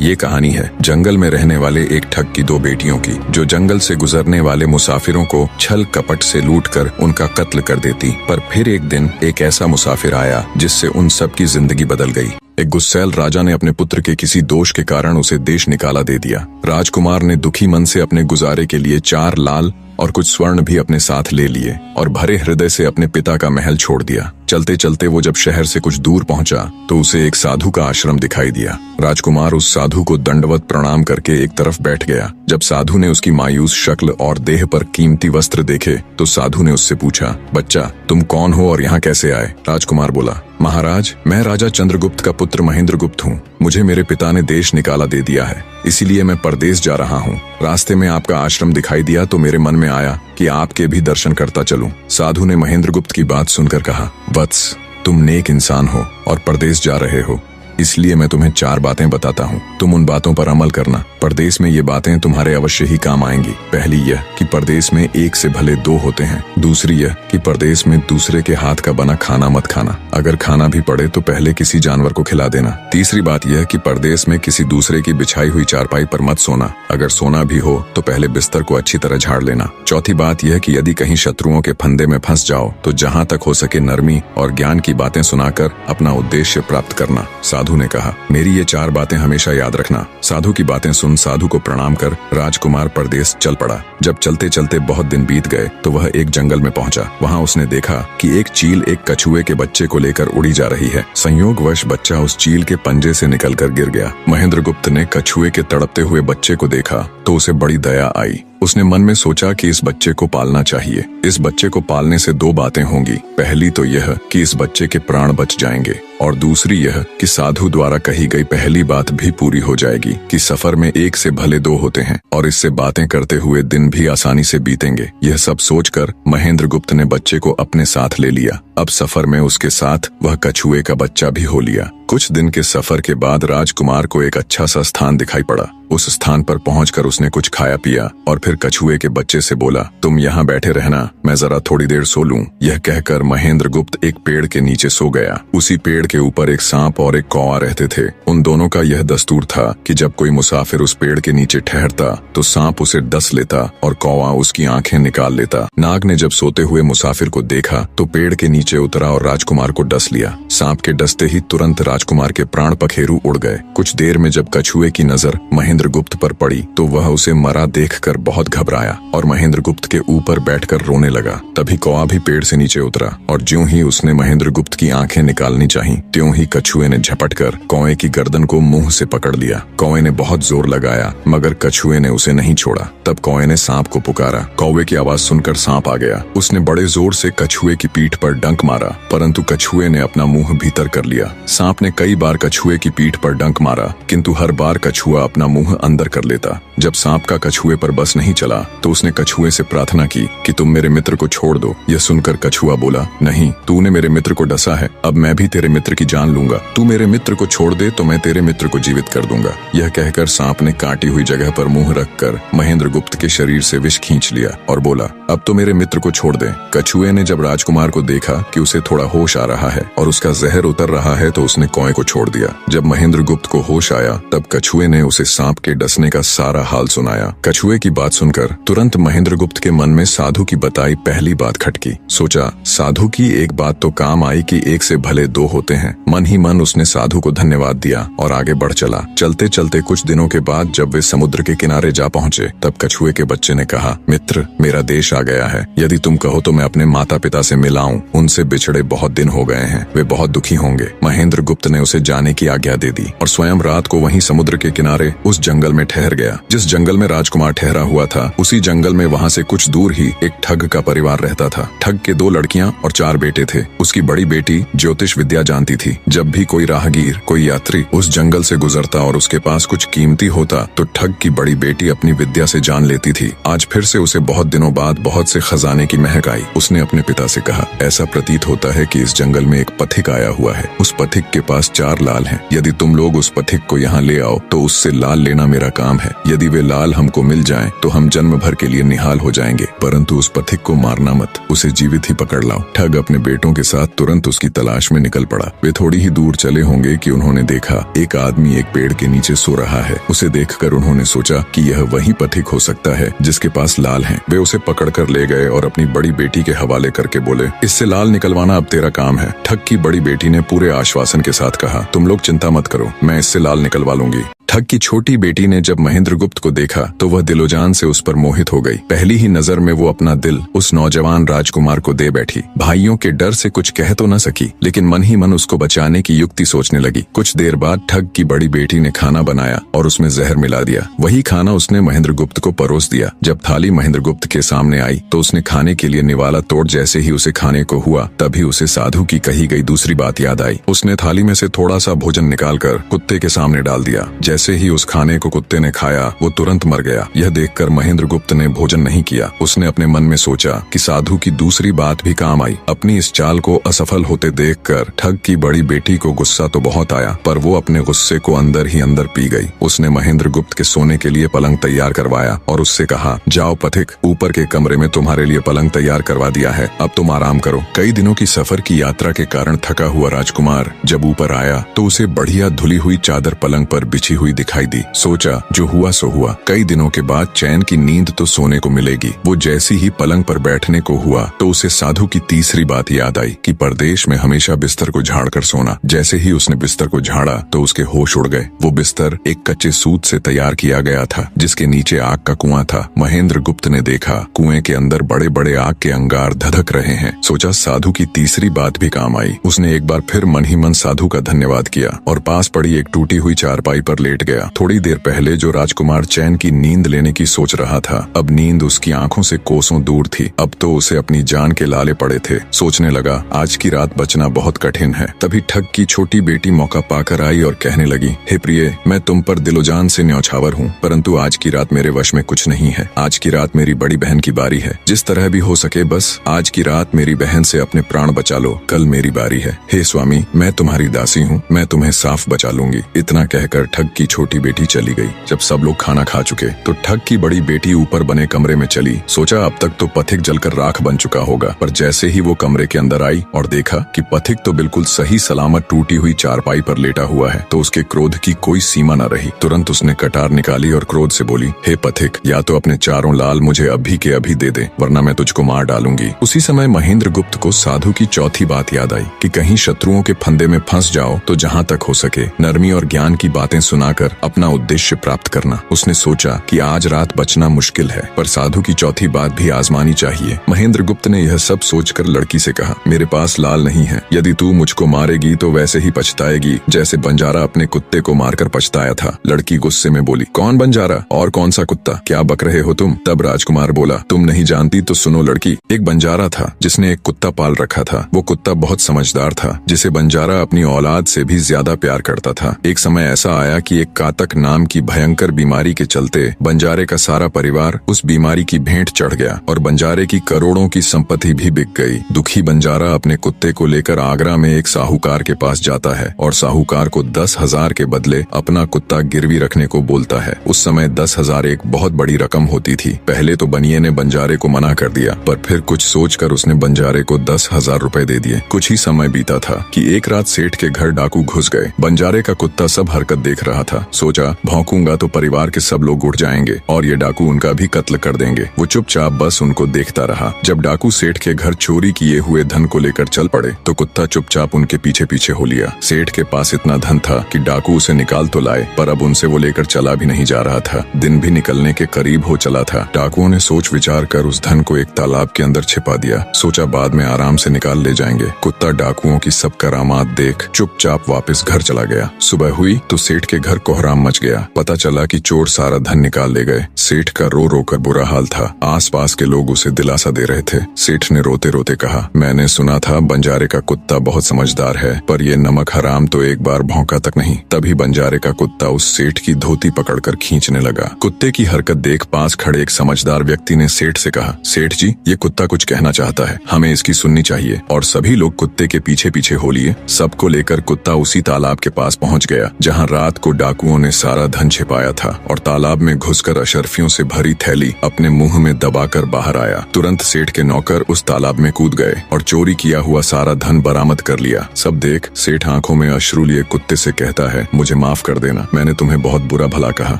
ये कहानी है जंगल में रहने वाले एक ठग की दो बेटियों की, जो जंगल से गुजरने वाले मुसाफिरों को छल कपट से लूटकर उनका कत्ल कर देती। पर फिर एक दिन एक ऐसा मुसाफिर आया जिससे उन सब की जिंदगी बदल गई। एक गुस्सैल राजा ने अपने पुत्र के किसी दोष के कारण उसे देश निकाला दे दिया। राजकुमार ने दुखी मन से अपने गुजारे के लिए 4 लाल और कुछ स्वर्ण भी अपने साथ ले लिए और भरे हृदय से अपने पिता का महल छोड़ दिया। चलते चलते वो जब शहर से कुछ दूर पहुंचा तो उसे एक साधु का आश्रम दिखाई दिया। राजकुमार उस साधु को दंडवत प्रणाम करके एक तरफ बैठ गया। जब साधु ने उसकी मायूस शक्ल और देह पर कीमती वस्त्र देखे तो साधु ने उससे पूछा, बच्चा तुम कौन हो और यहाँ कैसे आए? राजकुमार बोला, महाराज मैं राजा चंद्रगुप्त का पुत्र महेंद्रगुप्त हूँ। मुझे मेरे पिता ने देश निकाला दे दिया है, इसीलिए मैं परदेश जा रहा हूँ। रास्ते में आपका आश्रम दिखाई दिया तो मेरे मन में आया कि आपके भी दर्शन करता चलूं। साधु ने महेंद्रगुप्त की बात सुनकर कहा, वत्स तुम नेक इंसान हो और परदेश जा रहे हो, इसलिए मैं तुम्हें 4 बातें बताता हूँ। तुम उन बातों पर अमल करना। परदेश में ये बातें तुम्हारे अवश्य ही काम आएंगी। पहली यह कि परदेश में एक से भले 2 होते हैं। दूसरी यह कि परदेश में दूसरे के हाथ का बना खाना मत खाना। अगर खाना भी पड़े तो पहले किसी जानवर को खिला देना। तीसरी बात यह कि परदेश में किसी दूसरे की बिछाई हुई चारपाई पर मत सोना। अगर सोना भी हो तो पहले बिस्तर को अच्छी तरह झाड़ लेना। चौथी बात यह कि यदि कहीं शत्रुओं के फंदे में फंस जाओ तो जहाँ तक हो सके नरमी और ज्ञान की बातें सुनाकर अपना उद्देश्य प्राप्त करना। साधु ने कहा, मेरी ये 4 बातें हमेशा याद रखना। साधु की बातें सुन साधु को प्रणाम कर राजकुमार परदेश चल पड़ा। जब चलते चलते बहुत दिन बीत गए तो वह एक जंगल में पहुंचा। वहां उसने देखा कि एक चील एक कछुए के बच्चे को लेकर उड़ी जा रही है। संयोगवश बच्चा उस चील के पंजे से निकलकर गिर गया। महेंद्रगुप्त ने कछुए के तड़पते हुए बच्चे को देखा तो उसे बड़ी दया आई। उसने मन में सोचा कि इस बच्चे को पालना चाहिए। इस बच्चे को पालने से 2 बातें होंगी। पहली तो यह कि इस बच्चे के प्राण बच जाएंगे और दूसरी यह कि साधु द्वारा कही गई पहली बात भी पूरी हो जाएगी कि सफर में 1 से भले 2 होते हैं और इससे बातें करते हुए दिन भी आसानी से बीतेंगे। यह सब सोचकर महेंद्रगुप्त ने बच्चे को अपने साथ ले लिया। अब सफर में उसके साथ वह कछुए का बच्चा भी हो लिया। कुछ दिन के सफर के बाद राजकुमार को एक अच्छा सा स्थान दिखाई पड़ा। उस स्थान पर पहुंचकर उसने कुछ खाया पिया और फिर कछुए के बच्चे से बोला, तुम यहाँ बैठे रहना, मैं जरा थोड़ी देर सो लूं। यह कहकर महेंद्रगुप्त एक पेड़ के नीचे सो गया। उसी पेड़ के ऊपर एक सांप और एक कौवा रहते थे। उन दोनों का यह दस्तूर था कि जब कोई मुसाफिर उस पेड़ के नीचे ठहरता तो सांप उसे डस लेता और कौवा उसकी आंखें निकाल लेता। नाग ने जब सोते हुए मुसाफिर को देखा तो पेड़ के नीचे उतरा और राजकुमार को डस लिया। सांप के डसते ही तुरंत राजकुमार के प्राण पखेरु उड़ गए। कुछ देर में जब कछुए की नजर महेंद्रगुप्त पर पड़ी तो वह उसे मरा देखकर बहुत घबराया और महेंद्रगुप्त के ऊपर बैठकर रोने लगा। तभी कौवा भी पेड़ से नीचे उतरा और ज्यों ही उसने महेंद्रगुप्त की आंखें निकालनी चाही त्यों ही कछुए ने झपटकर कौवे की गर्दन को मुंह से पकड़ लिया। कौवे ने बहुत जोर लगाया मगर कछुए ने उसे नहीं छोड़ा। तब कौवे ने सांप को पुकारा। कौवे की आवाज सुनकर सांप आ गया। उसने बड़े जोर से कछुए की पीठ पर डंक मारा परंतु कछुए ने अपना मुंह भीतर कर लिया। सांप ने कई बार कछुए की पीठ पर डंक मारा किंतु हर बार कछुआ अपना मुंह अंदर कर लेता। जब सांप का कछुए पर बस नहीं चला तो उसने कछुए से प्रार्थना की कि तुम मेरे मित्र को छोड़ दो। यह सुनकर कछुआ बोला, नहीं, तूने मेरे मित्र को डसा है, अब मैं भी तेरे मित्र की जान लूंगा। तू मेरे मित्र को छोड़ दे तो मैं तेरे मित्र को जीवित कर दूंगा। यह कहकर सांप ने काटी हुई जगह पर मुंह रखकर महेंद्रगुप्त के शरीर से विष खींच लिया और बोला, अब तो मेरे मित्र को छोड़ दे। कछुए ने जब राजकुमार को देखा कि उसे थोड़ा होश आ रहा है और उसका जहर उतर रहा है तो उसने कौवे को छोड़ दिया। जब महेंद्रगुप्त को होश आया तब कछुए ने उसे सांप के डसने का सारा हाल सुनाया। कछुए की बात सुनकर तुरंत महेंद्रगुप्त के मन में साधु की बताई पहली बात खटकी। सोचा, साधु की एक बात तो काम आई कि 1 से भले 2 होते हैं। मन ही मन उसने साधु को धन्यवाद दिया और आगे बढ़ चला। चलते चलते कुछ दिनों के बाद जब वे समुद्र के किनारे जा पहुंचे तब कछुए के बच्चे ने कहा, मित्र मेरा देश आ गया है, यदि तुम कहो तो मैं अपने माता पिता से मिलाऊं। उनसे बिछड़े बहुत दिन हो गए हैं, वे बहुत दुखी होंगे। महेंद्रगुप्त ने उसे जाने की आज्ञा दे दी और स्वयं रात को वहीं समुद्र के किनारे उस जंगल में ठहर गया। जिस जंगल में राजकुमार ठहरा हुआ था उसी जंगल में वहां से कुछ दूर ही एक ठग का परिवार रहता था। ठग के 2 लड़कियां और 4 बेटे थे। उसकी बड़ी बेटी ज्योतिष विद्या जानती थी। जब भी कोई राहगीर, कोई यात्री उस जंगल से गुजरता और उसके पास कुछ कीमती होता तो ठग की बड़ी बेटी अपनी विद्या से जान लेती थी। आज फिर से उसे बहुत दिनों बाद बहुत से खजाने की महक आई। उसने अपने पिता से कहा, ऐसा प्रतीत होता है कि इस जंगल में एक पथिक आया हुआ है। उस पथिक के पास 4 लाल हैं। यदि तुम लोग उस पथिक को यहाँ ले आओ तो उससे लाल लेना मेरा काम है। यदि वे लाल हमको मिल जाएं तो हम जन्म भर के लिए निहाल हो जाएंगे, परंतु उस पथिक को मारना मत, उसे जीवित ही पकड़ लाओ। ठग अपने बेटों के साथ तुरंत उसकी तलाश में निकल पड़ा। वे थोड़ी ही दूर चले होंगे कि उन्होंने देखा एक आदमी एक पेड़ के नीचे सो रहा है। उसे देखकर उन्होंने सोचा कि यह वही पथिक हो सकता है जिसके पास लाल है। वे उसे पकड़कर ले गए और अपनी बड़ी बेटी के हवाले करके बोले, इससे लाल निकलवाना अब तेरा काम है। ठग की बड़ी बेटी ने पूरे आश्वासन के साथ कहा, तुम लोग चिंता मत करो, मैं इससे लाल निकलवा लूंगी। ठग की छोटी बेटी ने जब महेंद्रगुप्त को देखा तो वह दिलोजान से उस पर मोहित हो गई। पहली ही नजर में वो अपना दिल उस नौजवान राजकुमार को दे बैठी। भाइयों के डर से कुछ कह तो न सकी, लेकिन मन ही मन उसको बचाने की युक्ति सोचने लगी। कुछ देर बाद ठग की बड़ी बेटी ने खाना बनाया और उसमें जहर मिला दिया। वही खाना उसने महेंद्रगुप्त को परोस दिया। जब थाली महेंद्रगुप्त के सामने आई तो उसने खाने के लिए निवाला तोड़ जैसे ही उसे खाने को हुआ, तभी उसे साधु की कही गई दूसरी बात याद आई। उसने थाली में से थोड़ा सा भोजन निकालकर कुत्ते के सामने डाल दिया। जैसे ही उस खाने को कुत्ते ने खाया वो तुरंत मर गया। यह देखकर महेंद्रगुप्त ने भोजन नहीं किया। उसने अपने मन में सोचा कि साधु की दूसरी बात भी काम आई। अपनी इस चाल को असफल होते देखकर ठग की बड़ी बेटी को गुस्सा तो बहुत आया, पर वो अपने गुस्से को अंदर ही अंदर पी गई। उसने महेंद्रगुप्त के सोने के लिए पलंग तैयार करवाया और उससे कहा, जाओ पथिक, ऊपर के कमरे में तुम्हारे लिए पलंग तैयार करवा दिया है, अब तुम आराम करो। कई दिनों की सफर की यात्रा के कारण थका हुआ राजकुमार जब ऊपर आया तो उसे बढ़िया धुली हुई चादर पलंग पर बिछी हुई दिखाई दी। सोचा जो हुआ सो हुआ, कई दिनों के बाद चैन की नींद तो सोने को मिलेगी। वो जैसी ही पलंग पर बैठने को हुआ तो उसे साधु की तीसरी बात याद आई कि परदेश में हमेशा बिस्तर को झाड़कर सोना। जैसे ही उसने बिस्तर को झाड़ा तो उसके होश उड़ गए। वो बिस्तर एक कच्चे सूत से तैयार किया गया था जिसके नीचे आग का कुआं था। महेंद्रगुप्त ने देखा कुएं के अंदर बड़े बड़े आग के अंगार धधक रहे हैं। सोचा साधु की तीसरी बात भी काम आई। उसने एक बार फिर मन ही मन साधु का धन्यवाद किया और पास पड़ी एक टूटी हुई चारपाई पर लेट गया। थोड़ी देर पहले जो राजकुमार चैन की नींद लेने की सोच रहा था, अब नींद उसकी आंखों से कोसों दूर थी। अब तो उसे अपनी जान के लाले पड़े थे। सोचने लगा आज की रात बचना बहुत कठिन है। तभी ठग की छोटी बेटी मौका पाकर आई और कहने लगी, हे प्रिय, मैं तुम पर दिलोजान से न्यौछावर हूँ, परंतु आज की रात मेरे वश में कुछ नहीं है। आज की रात मेरी बड़ी बहन की बारी है। जिस तरह भी हो सके बस आज की रात मेरी बहन से अपने प्राण बचा लो, कल मेरी बारी है। हे स्वामी, मैं तुम्हारी दासी हूँ, मैं तुम्हें साफ बचा लूंगी। इतना कहकर ठग की छोटी बेटी चली गई। जब सब लोग खाना खा चुके तो ठग की बड़ी बेटी ऊपर बने कमरे में चली। सोचा अब तक तो पथिक जलकर राख बन चुका होगा, पर जैसे ही वो कमरे के अंदर आई और देखा कि पथिक तो बिल्कुल सही सलामत टूटी हुई चारपाई पर लेटा हुआ है तो उसके क्रोध की कोई सीमा न रही। तुरंत उसने कटार निकाली और क्रोध से बोली, हे पथिक, या तो अपने चारों लाल मुझे अभी के अभी दे दे, वरना मैं तुझको मार डालूंगी। उसी समय महेंद्रगुप्त को साधु की चौथी बात याद आई कि कहीं शत्रुओं के फंदे में फंस जाओ तो जहाँ तक हो सके नरमी और ज्ञान की बातें सुनाकर अपना उद्देश्य प्राप्त करना। उसने सोचा कि आज रात बचना मुश्किल है, पर साधु की चौथी बात भी आजमानी चाहिए। महेंद्रगुप्त ने यह सब सोचकर लड़की से कहा, मेरे पास लाल नहीं है। यदि तू मुझको मारेगी तो वैसे ही पछताएगी जैसे बंजारा अपने कुत्ते को मारकर पछताया था। लड़की गुस्से में बोली, कौन बंजारा और कौन सा कुत्ता, क्या बक रहे हो तुम? तब राजकुमार बोला, तुम नहीं जानती तो सुनो लड़की, एक बंजारा था जिसने एक कुत्ता पाल रखा था। वो कुत्ता बहुत समझदार था जिसे बंजारा अपनी औलाद से भी ज्यादा प्यार करता था। एक समय ऐसा आया कि एक कातक नाम की भयंकर बीमारी के चलते बंजारे का सारा परिवार उस बीमारी की भेंट चढ़ गया और बंजारे की करोड़ों की संपत्ति भी बिक गई। दुखी बंजारा अपने कुत्ते को लेकर आगरा में एक साहूकार के पास जाता है और साहूकार को 10,000 के बदले अपना कुत्ता गिरवी रखने को बोलता है। उस समय 10,000 एक बहुत बड़ी रकम होती थी। पहले तो बनिए ने बंजारे को मना कर दिया, पर फिर कुछ सोचकर उसने बंजारे को 10,000 रुपए दे दिए। कुछ ही समय बीता था कि एक रात सेठ के घर डाकू घुस गए। बंजारे का कुत्ता सब हरकत देख रहा था। सोचा भौंकूंगा तो परिवार के सब लोग उठ जाएंगे और ये डाकू उनका भी कत्ल कर देंगे। वो चुपचाप बस उनको देखता रहा। जब डाकू सेठ के घर चोरी किए हुए धन को लेकर चल पड़े तो कुत्ता चुपचाप उनके पीछे पीछे हो लिया। सेठ के पास इतना धन था कि डाकू उसे निकाल तो लाए, पर अब उनसे वो लेकर चला भी नहीं जा रहा था। दिन भी निकलने के करीब हो चला था। डाकुओं ने सोच विचार कर उस धन को एक तालाब के अंदर छिपा दिया। सोचा बाद में आराम से निकाल ले जाएंगे। कुत्ता डाकुओं की सब करामात देख चुपचाप वापस घर चला गया। सुबह हुई तो सेठ के घर कोहराम मच गया। पता चला कि चोर सारा धन निकाल ले गए। सेठ का रो रो कर बुरा हाल था। आसपास के लोग उसे दिलासा दे रहे थे। सेठ ने रोते रोते कहा, मैंने सुना था बंजारे का कुत्ता बहुत समझदार है, पर ये नमक हराम तो एक बार भौंका तक नहीं। तभी बंजारे का कुत्ता उस सेठ की धोती पकड़कर खींचने लगा। कुत्ते की हरकत देख पास खड़े एक समझदार व्यक्ति ने सेठ से कहा, सेठ जी, ये कुत्ता कुछ कहना चाहता है, हमें इसकी सुननी चाहिए। और सभी लोग कुत्ते के पीछे पीछे हो लिए। सबको लेकर कुत्ता उसी तालाब के पास पहुंच गया जहां रात को डाकुओं ने सारा धन छिपाया था और तालाब में घुसकर अशर्फियों से भरी थैली अपने मुंह में दबाकर बाहर आया। तुरंत सेठ के नौकर उस तालाब में कूद गए और चोरी किया हुआ सारा धन बरामद कर लिया। सब देख सेठ आंखों में अश्रु लिए कुत्ते से कहता है, मुझे माफ कर देना, मैंने तुम्हें बहुत बुरा भला कहा।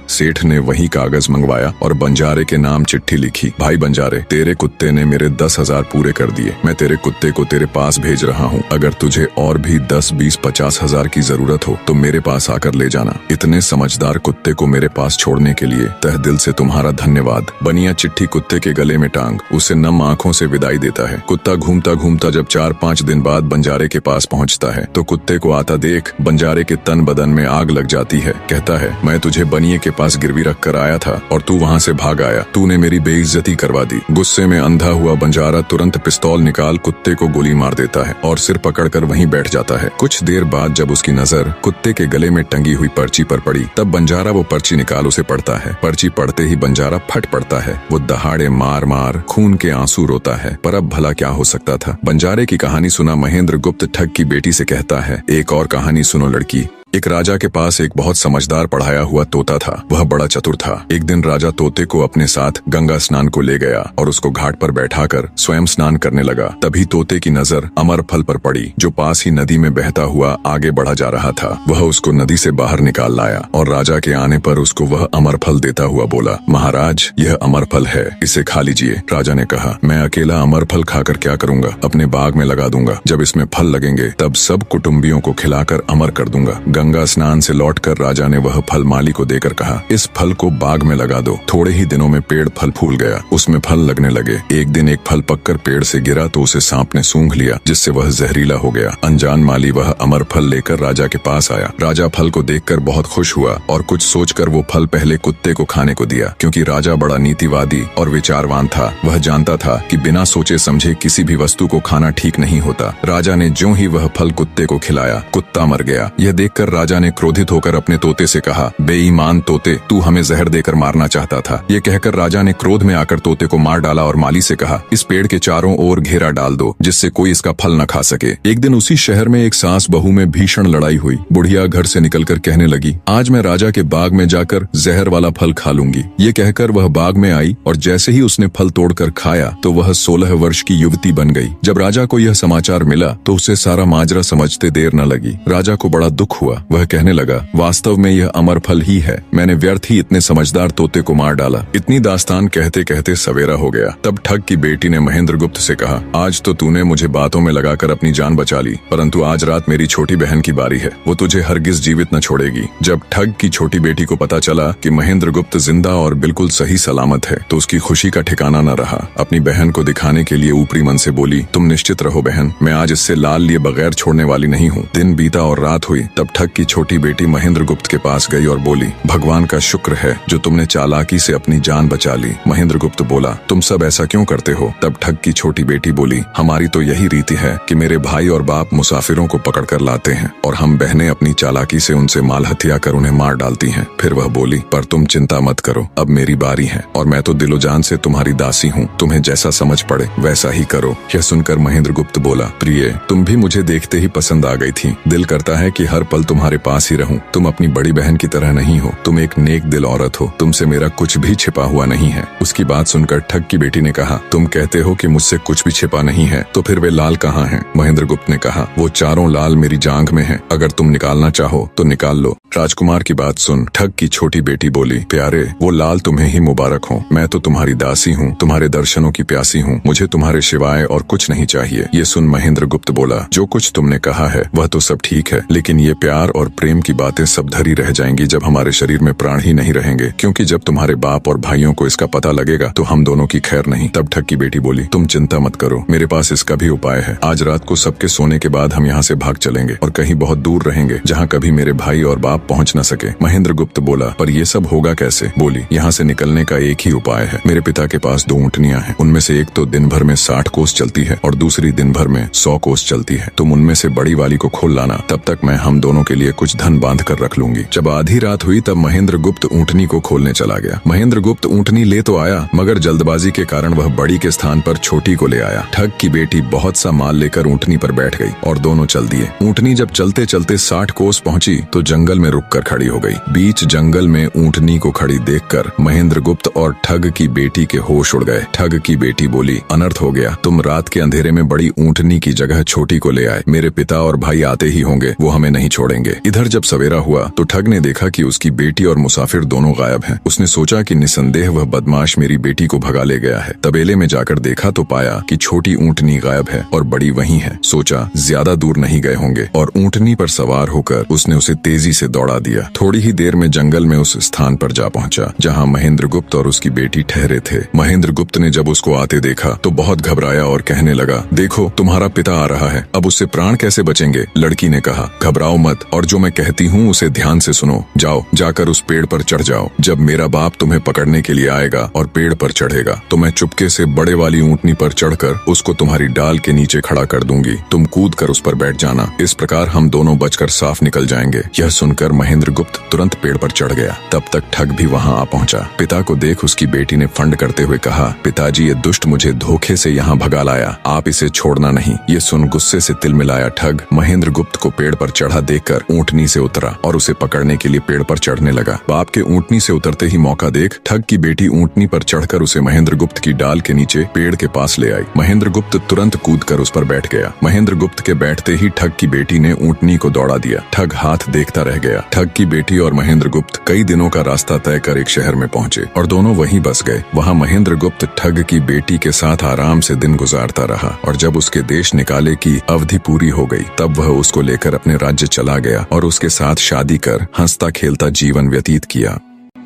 सेठ ने वही कागज मंगवाया और बंजारे के नाम चिट्ठी लिखी, भाई बंजारे, तेरे कुत्ते ने मेरे 10,000 पूरे कर दिए। मैं तेरे कुत्ते को तेरे पास भेज रहा हूँ। अगर तुझे और भी 10, 20, 50,000 की जरूरत हो तो मेरे पास आकर ले जाना। इतने समझदार कुत्ते को मेरे पास छोड़ने के लिए तहे दिल से तुम्हारा धन्यवाद। बनिया चिट्ठी कुत्ते के गले में टांग उसे नम आंखों से विदाई देता है। कुत्ता घूमता घूमता जब 4-5 दिन बाद बंजारे के पास पहुंचता है तो कुत्ते को आता देख बंजारे के तन बदन में आग लग जाती है। कहता है, मैं तुझे बनिए के पास गिरवी रख कर आया था और तू वहाँ से भाग आया। तूने मेरी बेइज्जती करवा दी। गुस्से में अंधा हुआ बंजारा तुरंत पिस्तौल निकाल कुत्ते को गोली मार देता है और सिर पकड़कर वहीं बैठ जाता है। कुछ देर बाद जब उसकी नजर कुत्ते के गले में टंगी हुई पर्ची पर पड़ी तब बंजारा वो पर्ची निकाल उसे पढ़ता है। पर्ची पढ़ते ही बंजारा फट पड़ता है। वो दहाड़े मार मार खून के आंसू रोता है। पर अब भला क्या हो सकता था। बंजारे की कहानी सुना महेंद्र गुप्त ठग की बेटी से कहता है, एक और कहानी सुनो लड़की। एक राजा के पास एक बहुत समझदार पढ़ाया हुआ तोता था। वह बड़ा चतुर था। एक दिन राजा तोते को अपने साथ गंगा स्नान को ले गया और उसको घाट पर बैठाकर स्वयं स्नान करने लगा। तभी तोते की नजर अमर फल पर पड़ी जो पास ही नदी में बहता हुआ आगे बढ़ा जा रहा था। वह उसको नदी से बाहर निकाल लाया और राजा के आने पर उसको वह अमर फल देता हुआ बोला, महाराज, यह अमर फल है, इसे खा लीजिए। राजा ने कहा, मैं अकेला अमर फल खाकर क्या करूंगा, अपने बाग में लगा दूंगा। जब इसमें फल लगेंगे तब सब कुटुंबियों को खिलाकर अमर कर दूंगा। गंगा स्नान से लौटकर राजा ने वह फल माली को देकर कहा, इस फल को बाग में लगा दो। थोड़े ही दिनों में पेड़ फल फूल गया, उसमें फल लगने लगे। एक दिन एक फल पककर पेड़ से गिरा तो उसे सांप ने सूंघ लिया जिससे वह जहरीला हो गया। अनजान माली वह अमर फल लेकर राजा के पास आया। राजा फल को देखकर बहुत खुश हुआ और कुछ सोचकर वो फल पहले कुत्ते को खाने को दिया। क्योंकि राजा बड़ा नीतिवादी और विचारवान था, वह जानता था कि बिना सोचे समझे किसी भी वस्तु को खाना ठीक नहीं होता। राजा ने ज्यों ही वह फल कुत्ते को खिलाया, कुत्ता मर गया। यह देखकर राजा ने क्रोधित होकर अपने तोते से कहा, बेईमान तोते, तू हमें जहर देकर मारना चाहता था। ये कहकर राजा ने क्रोध में आकर तोते को मार डाला और माली से कहा, इस पेड़ के चारों ओर घेरा डाल दो जिससे कोई इसका फल न खा सके। एक दिन उसी शहर में एक सास बहू में भीषण लड़ाई हुई। बुढ़िया घर से निकलकर कहने लगी, आज मैं राजा के बाग में जाकर जहर वाला फल खा लूंगी। ये कहकर वह बाग में आई और जैसे ही उसने फल तोड़कर खाया तो वह 16 वर्ष की युवती बन गई। जब राजा को यह समाचार मिला तो उसे सारा माजरा समझते देर न लगी। राजा को बड़ा दुख हुआ। वह कहने लगा, वास्तव में यह अमर फल ही है। मैंने व्यर्थ ही इतने समझदार तोते को मार डाला। इतनी दास्तान कहते कहते सवेरा हो गया। तब ठग की बेटी ने महेंद्र गुप्त से कहा, आज तो तूने मुझे बातों में लगाकर अपनी जान बचा ली, परंतु आज रात मेरी छोटी बहन की बारी है। वो तुझे हरगिज जीवित न छोड़ेगी। जब ठग की छोटी बेटी को पता चला कि महेंद्र गुप्त जिंदा और बिल्कुल सही सलामत है तो उसकी खुशी का ठिकाना न रहा। अपनी बहन को दिखाने के लिए ऊपरी मन से बोली, तुम निश्चित रहो बहन, मैं आज इससे लाल लिए बगैर छोड़ने वाली नहीं हूँ। दिन बीता और रात हुई। तब ठग की छोटी बेटी महेंद्र गुप्त के पास गई और बोली, भगवान का शुक्र है जो तुमने चालाकी से अपनी जान बचा ली। महेंद्र गुप्त बोला, तुम सब ऐसा क्यों करते हो? तब ठग की छोटी बेटी बोली, हमारी तो यही रीति है कि मेरे भाई और बाप मुसाफिरों को पकड़कर लाते हैं और हम बहनें अपनी चालाकी से उनसे माल हथिया कर उन्हें मार डालती हैं। फिर वह बोली, पर तुम चिंता मत करो, अब मेरी बारी है और मैं तो दिलो जान से तुम्हारी दासी हूँ। तुम्हें जैसा समझ पड़े वैसा ही करो। यह सुनकर महेंद्र गुप्त बोला, प्रिय, तुम भी मुझे देखते ही पसंद आ गई थी। दिल करता है कि हर पल तुम्हारे पास ही रहूं। तुम अपनी बड़ी बहन की तरह नहीं हो। तुम एक नेक दिल औरत हो। तुमसे मेरा कुछ भी छिपा हुआ नहीं है। उसकी बात सुनकर ठग की बेटी ने कहा, तुम कहते हो कि मुझसे कुछ भी छिपा नहीं है, तो फिर वे लाल कहाँ हैं? महेंद्र गुप्त ने कहा, वो चारों लाल मेरी जांघ में हैं। अगर तुम निकालना चाहो तो निकाल लो। राजकुमार की बात सुन ठग की छोटी बेटी बोली, प्यारे, वो लाल तुम्हें ही मुबारक हो। मैं तो तुम्हारी दासी हूँ, तुम्हारे दर्शनों की प्यासी हूँ। मुझे तुम्हारे सिवाय और कुछ नहीं चाहिए। ये सुन महेंद्र गुप्त बोला, जो कुछ तुमने कहा है वह तो सब ठीक है, लेकिन ये प्यार और प्रेम की बातें सब धरी रह जाएंगी जब हमारे शरीर में प्राण ही नहीं रहेंगे। क्योंकि जब तुम्हारे बाप और भाइयों को इसका पता लगेगा तो हम दोनों की खैर नहीं। तब ठग की बेटी बोली, तुम चिंता मत करो, मेरे पास इसका भी उपाय है। आज रात को सबके सोने के बाद हम यहाँ से भाग चलेंगे और कहीं बहुत दूर रहेंगे जहाँ कभी मेरे भाई और बाप पहुँच न सके। महेंद्र गुप्त बोला, पर ये सब होगा कैसे? बोली, यहाँ से निकलने का एक ही उपाय है। मेरे पिता के पास 2 ऊँटनियाँ हैं। उनमें से एक तो दिन भर में 60 कोस चलती है और दूसरी दिन भर में 100 कोस चलती है। तुम उनमें से बड़ी वाली को खोल लाना। तब तक मैं हम दोनों के लिए कुछ धन बांध कर रख लूंगी। जब आधी रात हुई तब महेंद्र गुप्त ऊँटनी को खोलने चला गया। महेंद्र गुप्त ऊँटनी ले तो आया, मगर जल्दबाजी के कारण वह बड़ी के स्थान पर छोटी को ले आया। ठग की बेटी बहुत सा माल लेकर ऊँटनी पर बैठ गई और दोनों चल दिए। ऊँटनी जब चलते चलते 60 कोस पहुंची तो जंगल में रुककर खड़ी हो गई। बीच जंगल में ऊँटनी को खड़ी देखकर महेंद्र गुप्त और ठग की बेटी के होश उड़ गए। ठग की बेटी बोली, अनर्थ हो गया, तुम रात के अंधेरे में बड़ी ऊँटनी की जगह छोटी को ले आए। मेरे पिता और भाई आते ही होंगे, वो हमें नहीं छोड़ेंगे। इधर जब सवेरा हुआ तो ठग ने देखा कि उसकी बेटी और मुसाफिर दोनों गायब हैं। उसने सोचा कि निसंदेह वह बदमाश मेरी बेटी को भगा ले गया है। तबेले में जाकर देखा तो पाया कि छोटी ऊँटनी गायब है और बड़ी वहीं है। सोचा ज्यादा दूर नहीं गए होंगे और ऊँटनी पर सवार होकर उसने उसे तेजी से दौड़ा दिया। थोड़ी ही देर में जंगल में उस स्थान पर जा पहुंचा जहां महेंद्र गुप्त और उसकी बेटी ठहरे थे। महेंद्र गुप्त ने जब उसको आते देखा तो बहुत घबराया और कहने लगा, देखो तुम्हारा पिता आ रहा है, अब उससे प्राण कैसे बचेंगे। लड़की ने कहा, घबराओ मत और जो मैं कहती हूँ उसे ध्यान से सुनो। जाओ, जाकर उस पेड़ पर चढ़ जाओ। जब मेरा बाप तुम्हें पकड़ने के लिए आएगा और पेड़ पर चढ़ेगा तो मैं चुपके से बड़े वाली ऊँटनी पर चढ़कर उसको तुम्हारी डाल के नीचे खड़ा कर दूंगी। तुम कूद कर उस पर बैठ जाना। इस प्रकार हम दोनों बचकर साफ निकल जाएंगे। यह सुनकर महेंद्र गुप्त तुरंत पेड़ पर चढ़ गया। तब तक ठग भी वहां आ पहुंचा। पिता को देख उसकी बेटी ने फंड करते हुए कहा, पिताजी ये दुष्ट मुझे धोखे से यहाँ भगा लाया, आप इसे छोड़ना नहीं। ये सुन गुस्से से तिलमिलाया ठग महेंद्र गुप्त को पेड़ पर चढ़ा देखकर ऊँटनी से उतरा और उसे पकड़ने के लिए पेड़ पर चढ़ने लगा। बाप के ऊँटनी से उतरते ही मौका देख ठग की बेटी ऊँटनी पर चढ़कर उसे महेंद्र गुप्त की डाल के नीचे पेड़ के पास ले आई। महेंद्र गुप्त तुरंत कूद कर उस पर बैठ गया। महेंद्र गुप्त के बैठते ही ठग की बेटी ने ऊँटनी को दौड़ा दिया। ठग हाथ देखता रह गया। ठग की बेटी और महेंद्र गुप्त कई दिनों का रास्ता तय कर एक शहर में पहुंचे और दोनों वहीं बस गए। वहां महेंद्र गुप्त ठग की बेटी के साथ आराम से दिन गुजारता रहा और जब उसके देश निकाले की अवधि पूरी हो गई तब वह उसको लेकर अपने राज्य चला गया और उसके साथ शादी कर हंसता खेलता जीवन व्यतीत किया।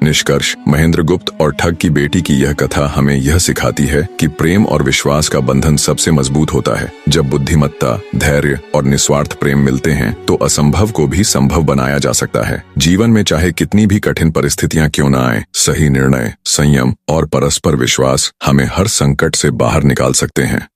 निष्कर्ष, महेंद्र गुप्त और ठग की बेटी की यह कथा हमें यह सिखाती है कि प्रेम और विश्वास का बंधन सबसे मजबूत होता है। जब बुद्धिमत्ता, धैर्य और निस्वार्थ प्रेम मिलते हैं तो असंभव को भी संभव बनाया जा सकता है। जीवन में चाहे कितनी भी कठिन परिस्थितियां क्यों न आए, सही निर्णय, संयम और परस्पर विश्वास हमें हर संकट से बाहर निकाल सकते हैं।